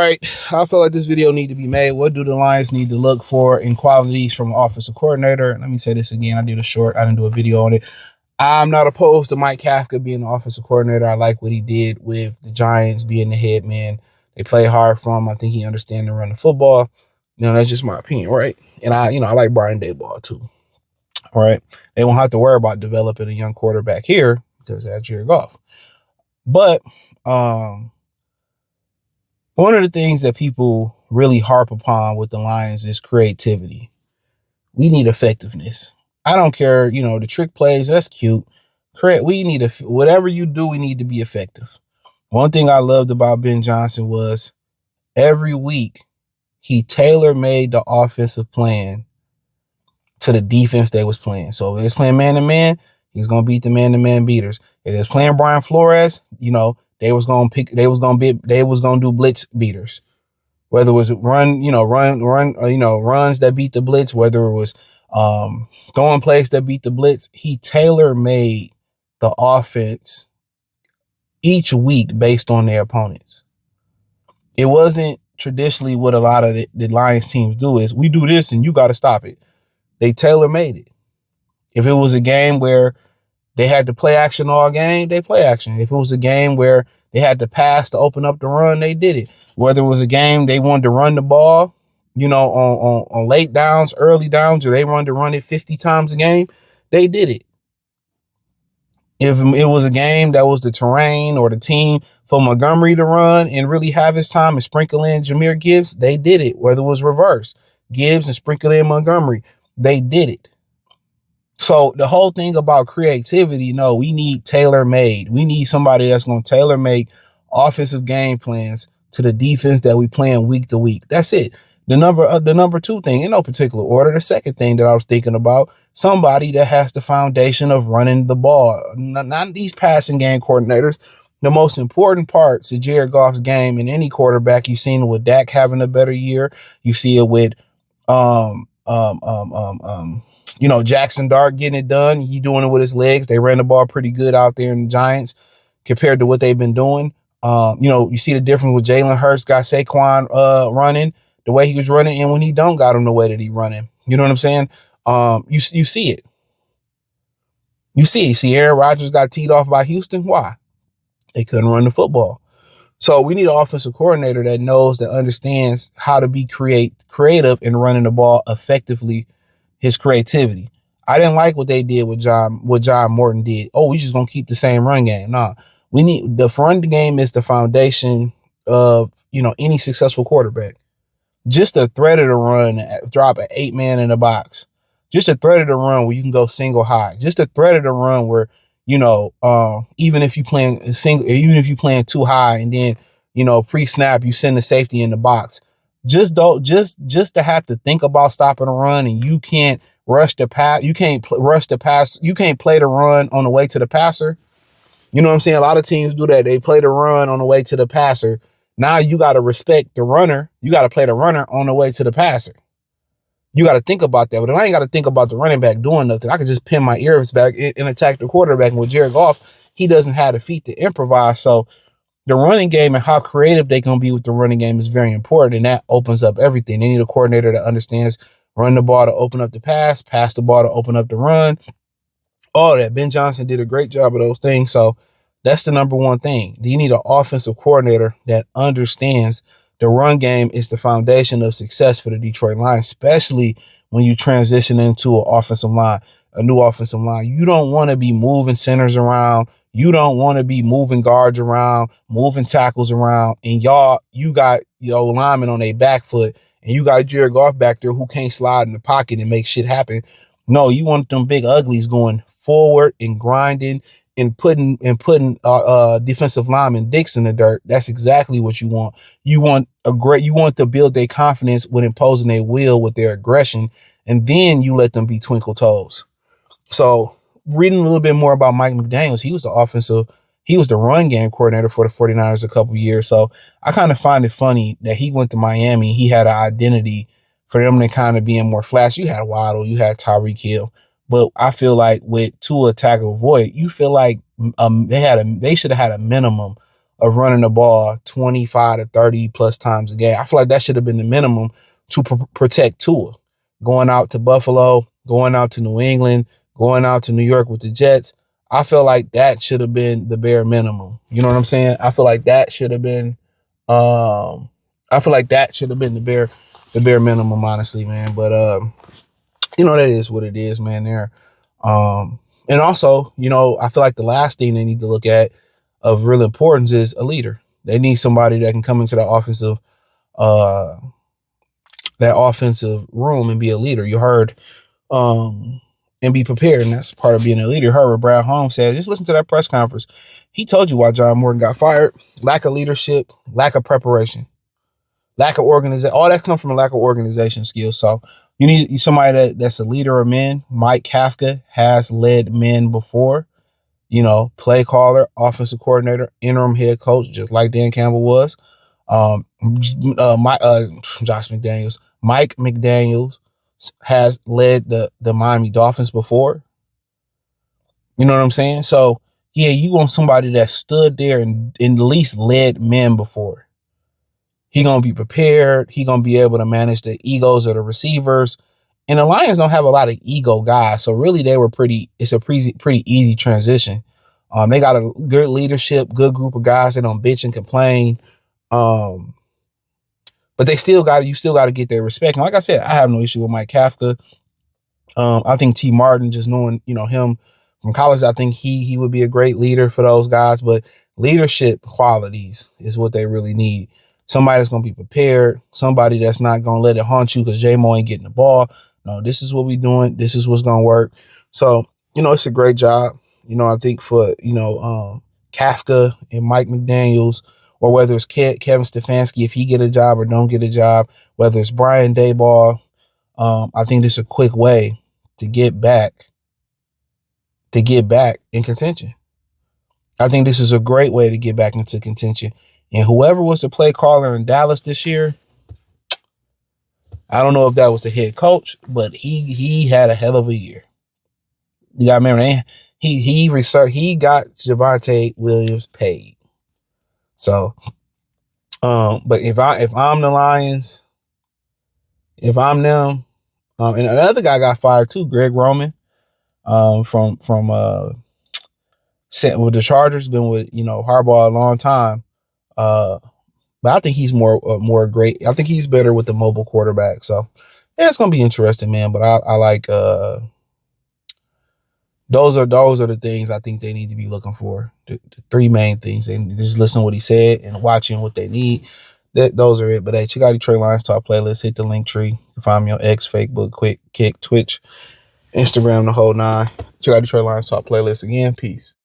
right, I feel like this video need to be made. What do the Lions need to look for in qualities from an offensive coordinator? Let me say this again. I did a short. I didn't do a video on it. I'm not opposed to Mike Kafka being the offensive coordinator. I like what he did with the Giants being the head man. They play hard for him. I think he understands to run the football. That's just my opinion, right? And I like Brian Daboll too. All right. They won't have to worry about developing a young quarterback here because that's Jared Goff. But one of the things that people really harp upon with the Lions is creativity. We need effectiveness. I don't care, the trick plays, that's cute. We need whatever you do, we need to be effective. One thing I loved about Ben Johnson was every week he tailor-made the offensive plan to the defense they was playing. So if they was playing man-to-man, he's gonna beat the man-to-man beaters. If they was playing Brian Flores, they was gonna do blitz beaters. Whether it was runs that beat the blitz, whether it was throwing plays that beat the blitz, he tailor-made the offense each week based on their opponents. It wasn't traditionally what a lot of the Lions teams do is we do this and you got to stop it. They tailor-made it. If it was a game where they had to play action all game, they play action. If it was a game where they had to pass to open up the run, they did it. Whether it was a game they wanted to run the ball, on late downs, early downs, or they wanted to run it 50 times a game, they did it. If it was a game that was the terrain or the team for Montgomery to run and really have his time and sprinkle in Jahmyr Gibbs, they did it. Whether it was reverse, Gibbs and sprinkle in Montgomery, they did it. So the whole thing about creativity, we need tailor-made. We need somebody that's going to tailor-make offensive game plans to the defense that we playing week to week. That's it. The number two thing, in no particular order. The second thing that I was thinking about, somebody that has the foundation of running the ball. Not these passing game coordinators. The most important parts of Jared Goff's game in any quarterback, you've seen it with Dak having a better year. You see it with Jackson Dart getting it done. He doing it with his legs. They ran the ball pretty good out there in the Giants compared to what they've been doing. You see the difference with Jalen Hurts got Saquon running the way he was running, and when he don't got him the way that he running. You know what I'm saying? You see it. You see Aaron Rodgers got teed off by Houston. Why? They couldn't run the football. So we need an offensive coordinator that knows, that understands how to be creative in running the ball effectively. His creativity. I didn't like what they did with what John Morton did. Oh, we just gonna keep the same run game. Nah, we need the run game is the foundation of any successful quarterback. Just a threat of the run, drop an 8-man in the box. Just a threat of the run where you can go single high. Just a threat of the run where even if you playing too high and then pre-snap you send the safety in the box. Just to have to think about stopping a run and you can't rush the pass. You can't rush the pass. You can't play the run on the way to the passer. You know what I'm saying? A lot of teams do that. They play the run on the way to the passer. Now you got to respect the runner. You got to play the runner on the way to the passer. You got to think about that. But I ain't got to think about the running back doing nothing. I can just pin my ears back and attack the quarterback. And with Jared Goff, he doesn't have the feet to improvise. So the running game and how creative they can be with the running game is very important, and that opens up everything. They need a coordinator that understands run the ball to open up the pass the ball to open up the run. All that. Ben Johnson did a great job of those things. So that's the number one thing. You need an offensive coordinator that understands the run game is the foundation of success for the Detroit Lions, especially when you transition into a new offensive line. You don't want to be moving centers around. You don't want to be moving guards around, moving tackles around, and you got linemen on their back foot, and you got Jared Goff back there who can't slide in the pocket and make shit happen. No, you want them big uglies going forward and grinding and putting defensive lineman dicks in the dirt. That's exactly what you want. You want to build their confidence with imposing their will with their aggression, and then you let them be twinkle toes. So reading a little bit more about Mike McDaniels, he was the run game coordinator for the 49ers a couple years. So I kind of find it funny that he went to Miami. He had an identity for them to kind of being more flashy. You had Waddle, you had Tyreek Hill. But I feel like with Tua Tagovailoa, you feel like they should have had a minimum of running the ball 25 to 30 plus times a game. I feel like that should have been the minimum to protect Tua. Going out to Buffalo, going out to New England, going out to New York with the Jets. I feel like that should have been the bare minimum. You know what I'm saying? I feel like that should have been the bare minimum, honestly, man. But that is what it is, man, there. And also, I feel like the last thing they need to look at of real importance is a leader. They need somebody that can come into that offensive room and be a leader. You heard and be prepared, and that's part of being a leader. You heard what Brad Holmes said. Just listen to that press conference. He told you why John Morton got fired. Lack of leadership, lack of preparation, lack of organization. All that comes from a lack of organization skills. So you need somebody that's a leader of men. Mike Kafka has led men before. Play caller, offensive coordinator, interim head coach, just like Dan Campbell was. Josh McDaniels. Mike McDaniels has led the Miami Dolphins before. You know what I'm saying? So, yeah, you want somebody that stood there and at least led men before. He going to be prepared. He going to be able to manage the egos of the receivers. And the Lions don't have a lot of ego guys. So, really, it's a pretty easy transition. They got a good leadership, good group of guys that don't bitch and complain. But you still got to get their respect. And like I said, I have no issue with Mike Kafka. I think T. Martin, just knowing, him from college, I think he would be a great leader for those guys. But leadership qualities is what they really need. Somebody that's going to be prepared. Somebody that's not going to let it haunt you because J-Mo ain't getting the ball. No, this is what we doing. This is what's going to work. So, it's a great job. I think for, Kafka and Mike McDaniels, or whether it's Kevin Stefanski, if he get a job or don't get a job, whether it's Brian Daboll, I think this is a quick way to get back in contention. I think this is a great way to get back into contention. And whoever was the play caller in Dallas this year, I don't know if that was the head coach, but he had a hell of a year. You gotta remember, he got Javonte Williams paid. So, but if I'm the Lions, if I'm them, and another guy got fired too, Greg Roman, from with the Chargers, been with Harbaugh a long time. But I think he's more great. I think he's better with the mobile quarterback. So yeah, it's gonna be interesting, man. But I like those are the things I think they need to be looking for. The three main things, and just listen to what he said and watching what they need. Those are it. But hey, check out Detroit Lions Talk playlist. Hit the link tree. You can find me on X, Facebook, Quick, Kick, Twitch, Instagram, the whole nine. Check out Detroit Lions Talk playlist again. Peace.